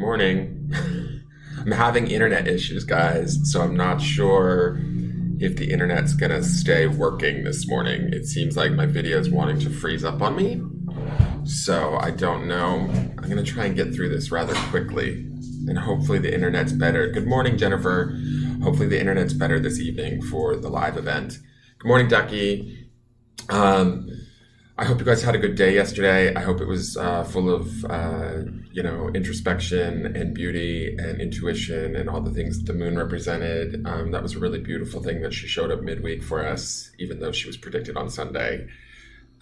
morning. I'm having internet issues, guys, so I'm not sure if the internet's gonna stay working this morning. It seems like my video is wanting to freeze up on me, so I don't know. I'm gonna try and get through this rather quickly, and hopefully the internet's better. Good morning, Jennifer. Hopefully the internet's better this evening for the live event. Good morning, Ducky. I hope you guys had a good day yesterday. I hope it was full of, introspection and beauty and intuition and all the things that the moon represented. That was a really beautiful thing that she showed up midweek for us, even though she was predicted on Sunday.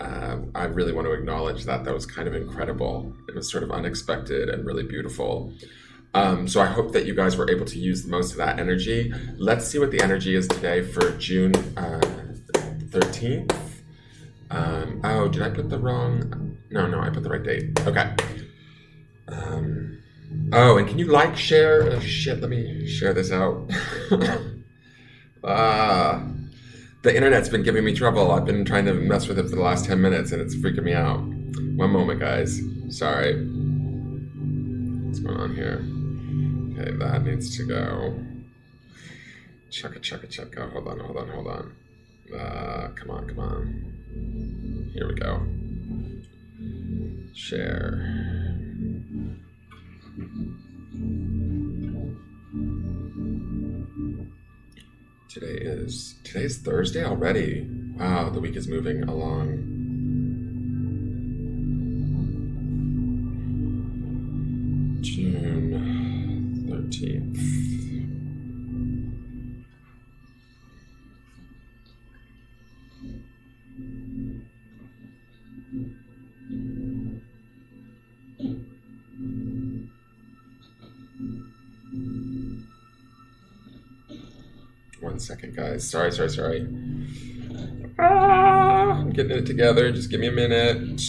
I really want to acknowledge that. That was kind of incredible. It was sort of unexpected and really beautiful. So I hope that you guys were able to use the most of that energy. Let's see what the energy is today for June 13th. Oh, did I put the wrong? No, I put the right date. Okay. And can you like, share? Oh, shit, let me share this out. The internet's been giving me trouble. I've been trying to mess with it for the last 10 minutes and it's freaking me out. One moment, guys. Sorry. What's going on here? Okay, that needs to go. Chugga. Hold on. Come on. Here we go. Share. Today's Thursday already. Wow, the week is moving along. June 13th. One second, guys. Sorry. I'm getting it together. Just give me a minute.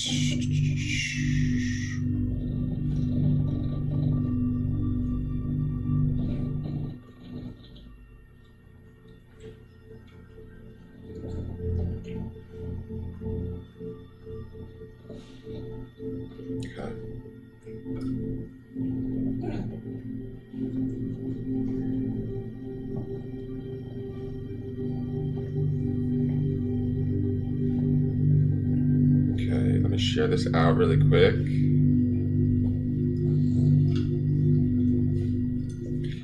Share this out really quick.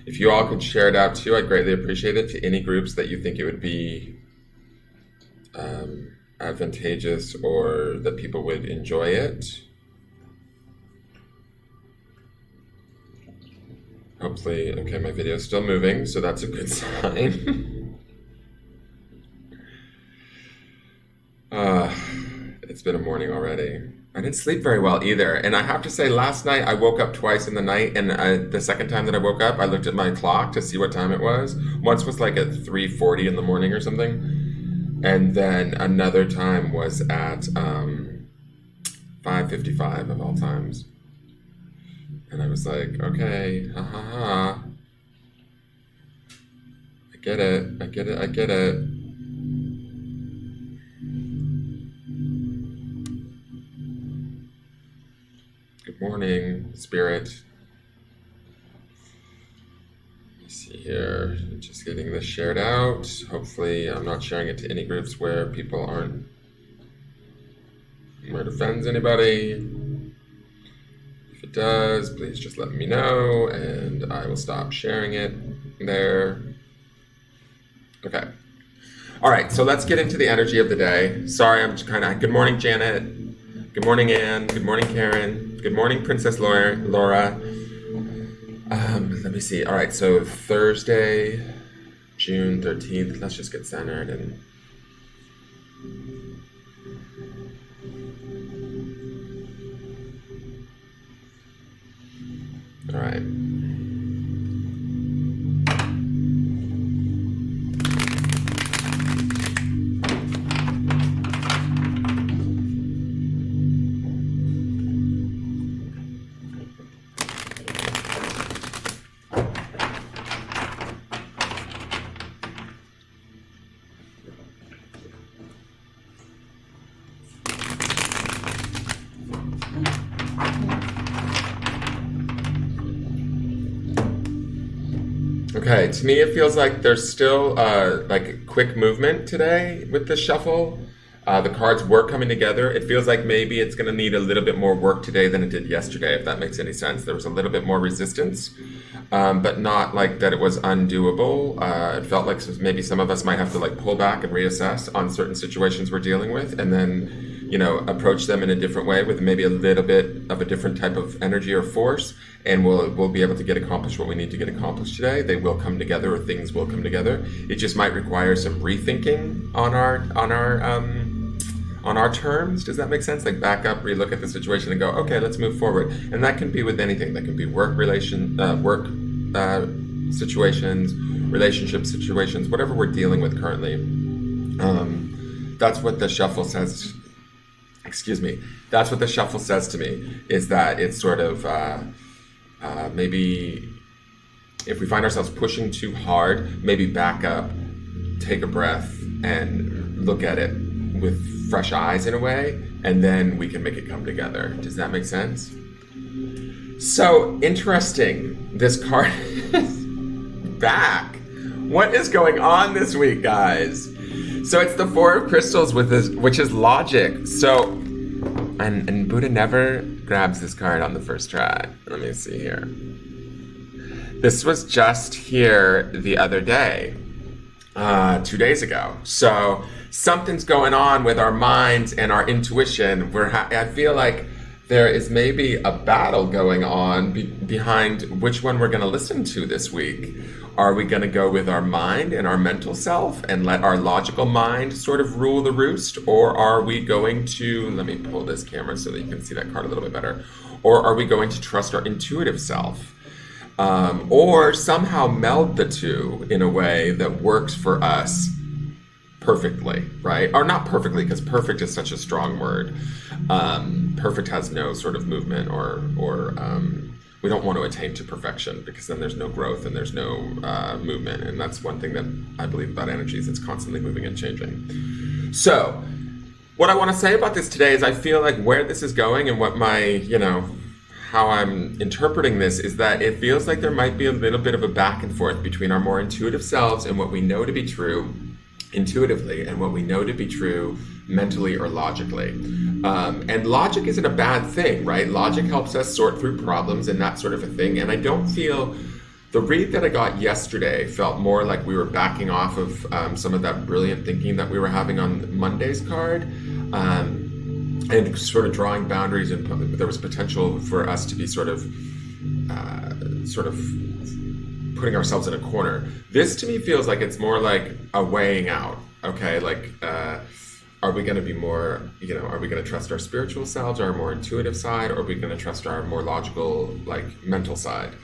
If you all could share it out too, I'd greatly appreciate it to any groups that you think it would be advantageous or that people would enjoy it. Hopefully, okay, my video is still moving, so that's a good sign. It's been a morning already. I didn't sleep very well either. And I have to say, last night I woke up twice in the night. And the second time that I woke up, I looked at my clock to see what time it was. Once was like at 3:40 in the morning or something. And then another time was at 5:55 of all times. And I was like, okay, I get it. Good morning, Spirit. Let me see here. Just getting this shared out. Hopefully, I'm not sharing it to any groups where people aren't, where it offends anybody. If it does, please just let me know and I will stop sharing it there. Okay. All right, so let's get into the energy of the day. Sorry, I'm just good morning, Janet. Good morning, Anne. Good morning, Karen. Good morning, Princess Laura. Let me see. All right, so Thursday, June 13th. Let's just get centered and all right. Okay, to me it feels like there's still like quick movement today with the shuffle. The cards were coming together. It feels like maybe it's going to need a little bit more work today than it did yesterday, if that makes any sense. There was a little bit more resistance, but not like that it was undoable. It felt like maybe some of us might have to like pull back and reassess on certain situations we're dealing with, and then approach them in a different way with maybe a little bit of a different type of energy or force, and we'll be able to get accomplished what we need to get accomplished today. They will come together, or things will come together. It just might require some rethinking on our terms. Does that make sense? Like back up, relook at the situation, and go, okay, let's move forward. And that can be with anything. That can be work situations, relationship situations, whatever we're dealing with currently. That's what the shuffle says. Excuse me. That's what the shuffle says to me, is that it's sort of maybe if we find ourselves pushing too hard, maybe back up, take a breath, and look at it with fresh eyes in a way, and then we can make it come together. Does that make sense? So interesting. This card is back. What is going on this week, guys? So it's the Four of Crystals with this, which is logic. So, and Buddha never grabs this card on the first try. Let me see here. This was just here the other day, 2 days ago. So something's going on with our minds and our intuition. I feel like there is maybe a battle going on behind which one we're going to listen to this week. Are we going to go with our mind and our mental self and let our logical mind sort of rule the roost? Or are we going to, let me pull this camera so that you can see that card a little bit better. Or are we going to trust our intuitive self? Or somehow meld the two in a way that works for us perfectly, right? Or not perfectly, because perfect is such a strong word. Perfect has no sort of movement or we don't want to attain to perfection, because then there's no growth and there's no movement. And that's one thing that I believe about energy, is it's constantly moving and changing. So what I want to say about this today is I feel like where this is going and what my, how I'm interpreting this is that it feels like there might be a little bit of a back and forth between our more intuitive selves and what we know to be true intuitively and what we know to be true mentally or logically. And logic isn't a bad thing, right? Logic helps us sort through problems and that sort of a thing. And I don't feel, the read that I got yesterday felt more like we were backing off of some of that brilliant thinking that we were having on Monday's card, and sort of drawing boundaries, and there was potential for us to be sort of putting ourselves in a corner. This to me feels like it's more like a weighing out, okay? Like, are we going to be more, are we going to trust our spiritual selves, our more intuitive side, or are we going to trust our more logical, like, mental side?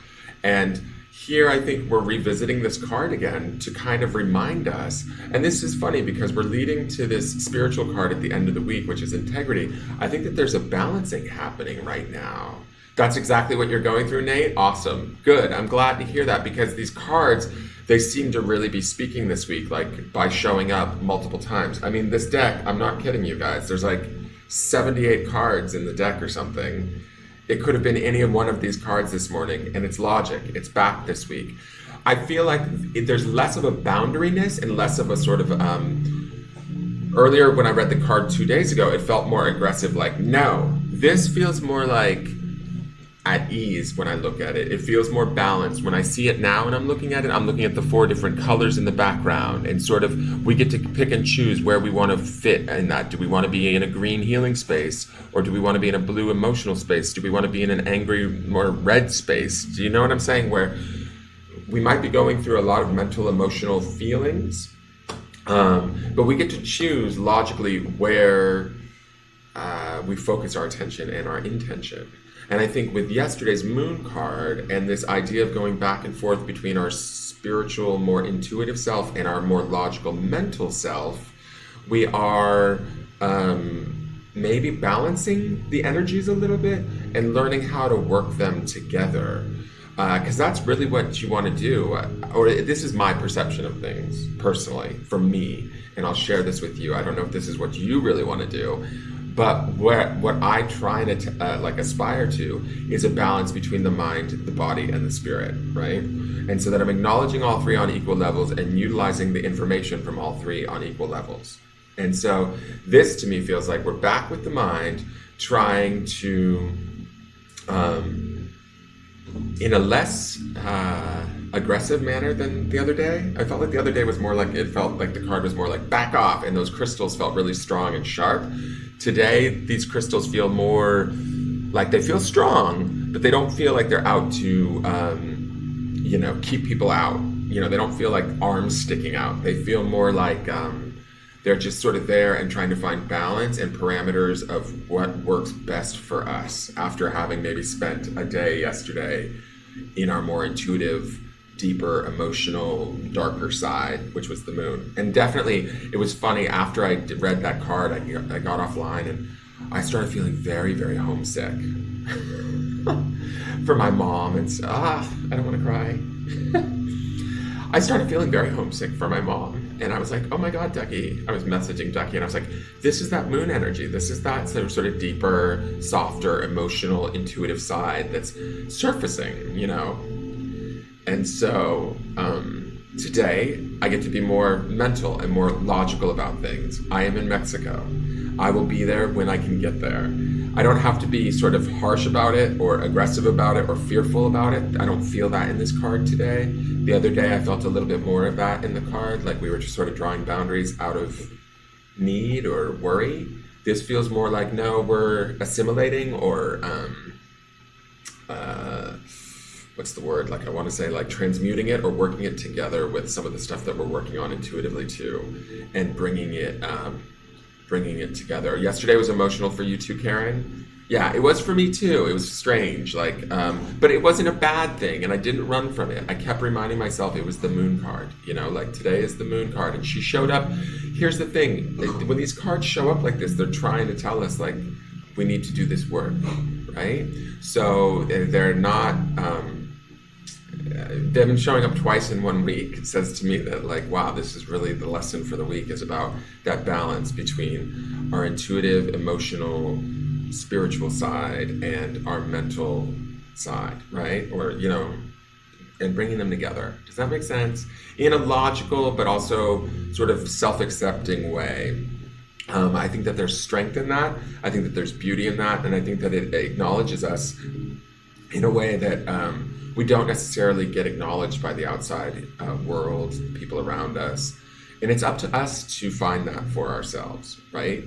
And here I think we're revisiting this card again to kind of remind us, and this is funny because we're leading to this spiritual card at the end of the week, which is integrity. I think that there's a balancing happening right now. That's exactly what you're going through, Nate? Awesome. Good. I'm glad to hear that, because these cards, they seem to really be speaking this week, like by showing up multiple times. I mean, this deck, I'm not kidding you guys. There's like 78 cards in the deck or something. It could have been any one of these cards this morning, and it's logic. It's back this week. I feel like there's less of a boundariness and less of a sort of, earlier when I read the card 2 days ago, it felt more aggressive, like, no. This feels more like at ease when I look at it. It feels more balanced. When I see it now and I'm looking at it, I'm looking at the 4 different colors in the background, and sort of we get to pick and choose where we want to fit in that. Do we want to be in a green healing space, or do we want to be in a blue emotional space? Do we want to be in an angry, more red space? Do you know what I'm saying? Where we might be going through a lot of mental, emotional feelings, but we get to choose logically where we focus our attention and our intention. And I think with yesterday's moon card and this idea of going back and forth between our spiritual, more intuitive self and our more logical mental self, we are maybe balancing the energies a little bit and learning how to work them together. Because that's really what you want to do. Or this is my perception of things, personally, for me. And I'll share this with you. I don't know if this is what you really want to do. But what I try to like aspire to is a balance between the mind, the body, and the spirit, right? And so that I'm acknowledging all three on equal levels and utilizing the information from all three on equal levels. And so this to me feels like we're back with the mind, trying to, in a less aggressive manner than the other day. I felt like the other day was more like, it felt like the card was more like back off, and those crystals felt really strong and sharp. Today, these crystals feel more like they feel strong, but they don't feel like they're out to, keep people out. They don't feel like arms sticking out. They feel more like they're just sort of there and trying to find balance and parameters of what works best for us after having maybe spent a day yesterday in our more intuitive, deeper, emotional, darker side, which was the moon. And definitely, it was funny, after I read that card, I got offline and I started feeling very, very homesick for my mom. And I don't want to cry. I started feeling very homesick for my mom. And I was like, oh my God, Ducky. I was messaging Ducky and I was like, this is that moon energy. This is that sort of deeper, softer, emotional, intuitive side that's surfacing, And so today I get to be more mental and more logical about things. I am in Mexico. I will be there when I can get there. I don't have to be sort of harsh about it or aggressive about it or fearful about it. I don't feel that in this card today. The other day I felt a little bit more of that in the card, like we were just sort of drawing boundaries out of need or worry. This feels more like, no, we're assimilating or what's the word? Like I want to say like transmuting it or working it together with some of the stuff that we're working on intuitively too, and bringing it together. Yesterday was emotional for you too, Karen. Yeah, it was for me too. It was strange, but it wasn't a bad thing, and I didn't run from it. I kept reminding myself it was the moon card. Like today is the moon card, and she showed up. Here's the thing: when these cards show up like this, they're trying to tell us like we need to do this work, right? So they're not. Them showing up twice in 1 week says to me that like, wow, this is really the lesson for the week, is about that balance between our intuitive, emotional, spiritual side and our mental side, right? Or, and bringing them together. Does that make sense? In a logical, but also sort of self-accepting way. I think that there's strength in that. I think that there's beauty in that. And I think that it acknowledges us in a way that we don't necessarily get acknowledged by the outside world, people around us. And it's up to us to find that for ourselves, right?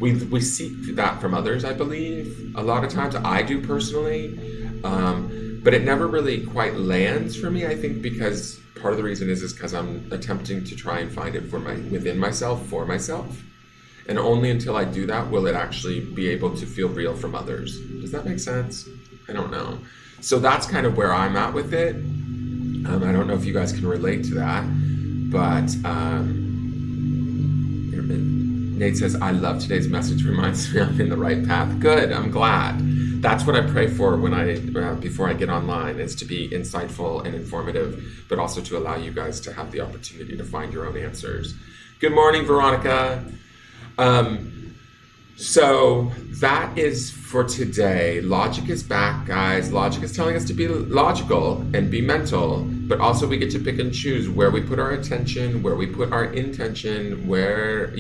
We seek that from others, I believe. A lot of times I do personally, but it never really quite lands for me, I think, because part of the reason is because I'm attempting to try and find it within myself, for myself. And only until I do that will it actually be able to feel real from others. Does that make sense? I don't know. So that's kind of where I'm at with it. I don't know if you guys can relate to that, but Nate says, I love today's message. Reminds me I'm in the right path. Good, I'm glad. That's what I pray for before I get online, is to be insightful and informative, but also to allow you guys to have the opportunity to find your own answers. Good morning, Veronica. So that is for today. Logic is back, guys. Logic is telling us to be logical and be mental, but also we get to pick and choose where we put our attention, where we put our intention, where,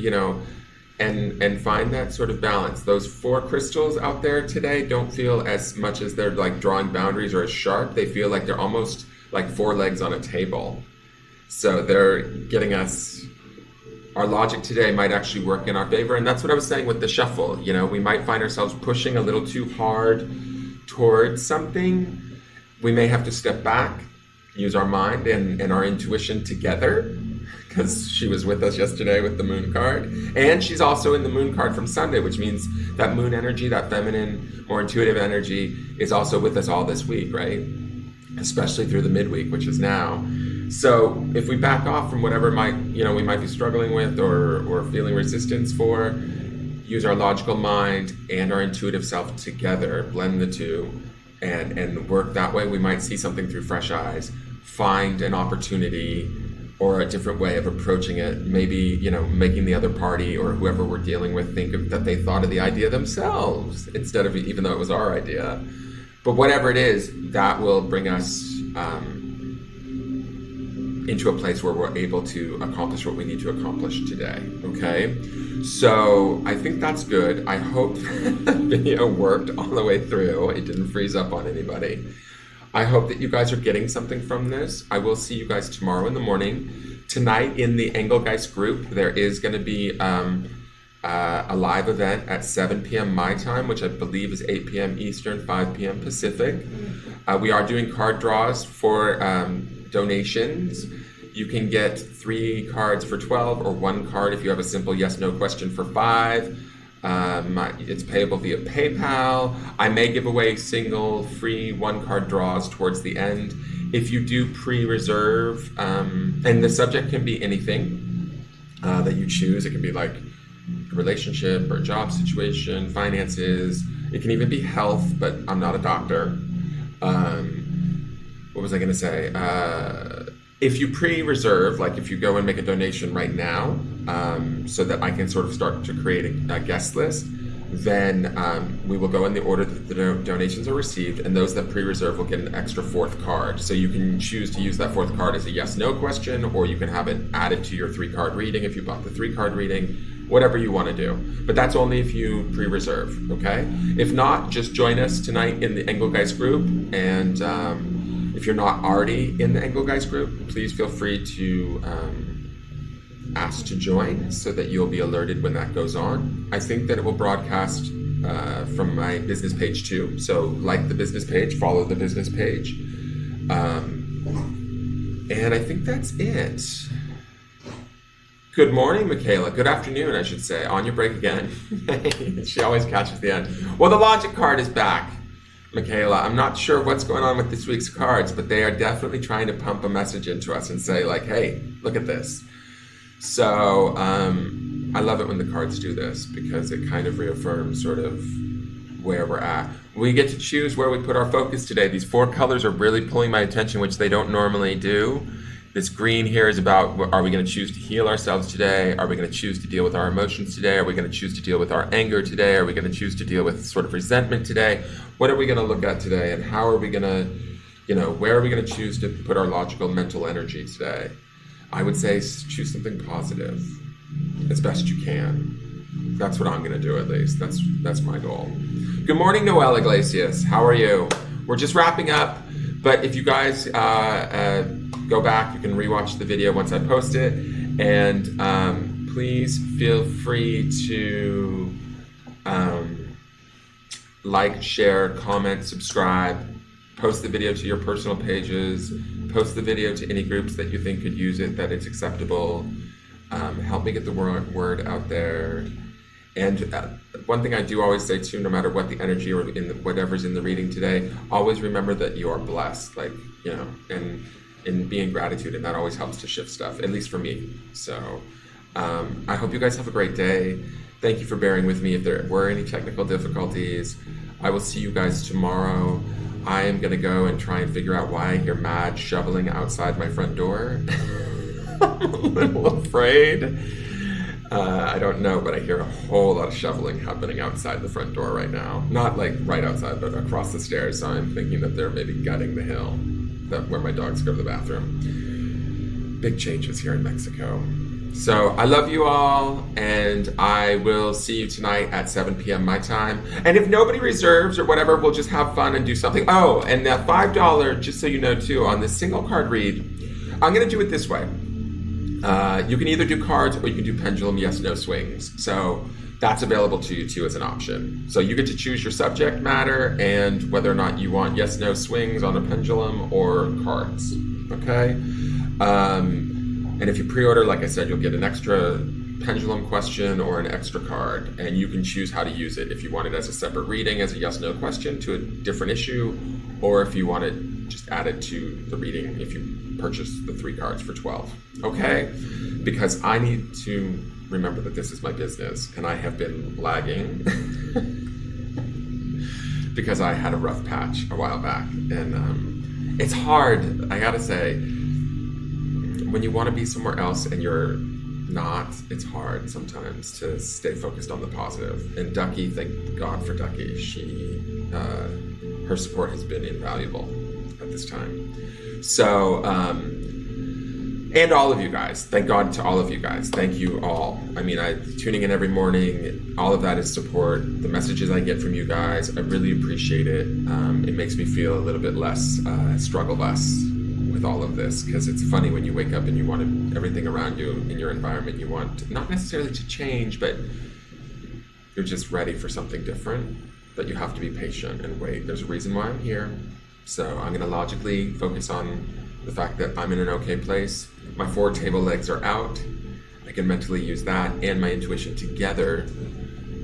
and find that sort of balance. Those 4 crystals out there today don't feel as much as they're like drawing boundaries or as sharp. They feel like they're almost like 4 legs on a table. So they're getting us. Our logic today might actually work in our favor. And that's what I was saying with the shuffle. We might find ourselves pushing a little too hard towards something. We may have to step back, use our mind and our intuition together, because she was with us yesterday with the moon card. And she's also in the moon card from Sunday, which means that moon energy, that feminine, more intuitive energy is also with us all this week, right? Especially through the midweek, which is now. So if we back off from whatever we might be struggling with or feeling resistance for, use our logical mind and our intuitive self together, blend the two, and work that way, we might see something through fresh eyes, find an opportunity or a different way of approaching it. Maybe, making the other party or whoever we're dealing with think that they thought of the idea themselves instead of, even though it was our idea. But whatever it is, that will bring us into a place where we're able to accomplish what we need to accomplish today. Okay? So I think that's good. I hope the video worked all the way through. It didn't freeze up on anybody. I hope that you guys are getting something from this. I will see you guys tomorrow in the morning. Tonight in the Engelgeist group, there is going to be a live event at 7 p.m. my time, which I believe is 8 p.m. Eastern, 5 p.m. Pacific. We are doing card draws for donations. You can get 3 cards for $12 or 1 card if you have a simple yes/no question for $5. It's payable via PayPal. I may give away single free 1-card draws towards the end. If you do pre-reserve, and the subject can be anything that you choose. It can be like a relationship or a job situation, finances. It can even be health, but I'm not a doctor. What was I going to say? If you pre-reserve, like if you go and make a donation right now, so that I can sort of start to create a guest list, then we will go in the order that the donations are received, and those that pre-reserve will get an extra 4th card. So you can choose to use that 4th card as a yes/no question, or you can have it added to your 3-card reading if you bought the 3-card reading, whatever you want to do. But that's only if you pre-reserve, okay? If not, just join us tonight in the Engelgeist group, and if you're not already in the Engelgeist group, please feel free to ask to join so that you'll be alerted when that goes on. I think that it will broadcast from my business page too. So like the business page, follow the business page. And I think that's it. Good morning, Michaela. Good afternoon, I should say. On your break again. She always catches the end. Well, the Logic card is back, Michaela. I'm not sure what's going on with this week's cards, but they are definitely trying to pump a message into us and say like, hey, look at this. So I love it when the cards do this because it kind of reaffirms sort of where we're at. We get to choose where we put our focus today. These 4 colors are really pulling my attention, which they don't normally do. This green here is about, are we going to choose to heal ourselves today? Are we going to choose to deal with our emotions today? Are we going to choose to deal with our anger today? Are we going to choose to deal with sort of resentment today? What are we going to look at today? And how are we going to, where are we going to choose to put our logical mental energy today? I would say choose something positive as best you can. That's what I'm going to do, at least. That's my goal. Good morning, Noel Iglesias. How are you? We're just wrapping up, but if you guys go back, you can rewatch the video once I post it, and please feel free to like, share, comment, subscribe, post the video to your personal pages, post the video to any groups that you think could use it, that it's acceptable. Help me get the word out there. And one thing I do always say too, no matter what the energy or whatever's in the reading today, always remember that you are blessed, and be in gratitude, and that always helps to shift stuff, at least for me. So I hope you guys have a great day. Thank you for bearing with me if there were any technical difficulties. I will see you guys tomorrow. I am going to go and try and figure out why I hear mad shoveling outside my front door. I'm a little afraid. I don't know, but I hear a whole lot of shoveling happening outside the front door right now. Not like right outside, but across the stairs. So I'm thinking that they're maybe gutting the hill where my dogs go to the bathroom. Big changes here in Mexico. So I love you all, and I will see you tonight at 7 p.m. my time. And if nobody reserves or whatever, we'll just have fun and do something. Oh, and that $5, just so you know too, on this single card read, I'm going to do it this way. You can either do cards or you can do pendulum yes/no swings. So that's available to you too as an option. So you get to choose your subject matter and whether or not you want yes/no swings on a pendulum or cards. Okay? And if you pre-order, like I said, you'll get an extra pendulum question or an extra card, and you can choose how to use it. If you want it as a separate reading, as a yes/no question to a different issue, or if you want it just added to the reading if you purchase the 3 cards for $12. Okay? Because I need to remember that this is my business, and I have been lagging because I had a rough patch a while back, and it's hard, I gotta say. when you want to be somewhere else and you're not, it's hard sometimes to stay focused on the positive. And Ducky, thank God for Ducky. Her support has been invaluable at this time. So, and all of you guys, thank God to all of you guys. Thank you all. I mean, tuning in every morning, all of that is support. The messages I get from you guys, I really appreciate it. It makes me feel a little bit less, struggle less with all of this, because it's funny when you wake up and you want everything around you in your environment, you want not necessarily to change, but you're just ready for something different. But you have to be patient and wait. There's a reason why I'm here. So I'm going to logically focus on the fact that I'm in an okay place. My 4 table legs are out. I can mentally use that and my intuition together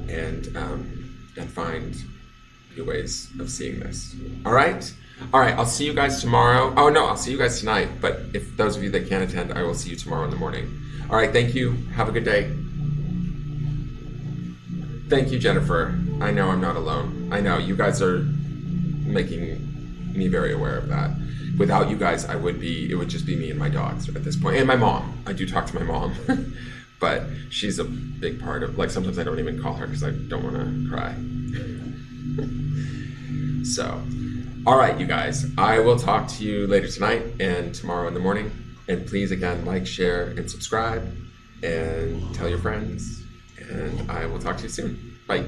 and find new ways of seeing this. All right? All right, I'll see you guys tomorrow. Oh, no, I'll see you guys tonight. But if those of you that can't attend, I will see you tomorrow in the morning. All right, thank you. Have a good day. Thank you, Jennifer. I know I'm not alone. I know you guys are making me very aware of that. Without you guys, it would just be me and my dogs at this point. And my mom. I do talk to my mom. But she's a big part of, like, sometimes I don't even call her because I don't want to cry. So, all right, you guys. I will talk to you later tonight and tomorrow in the morning. And please, again, like, share, and subscribe. And tell your friends. And I will talk to you soon. Bye.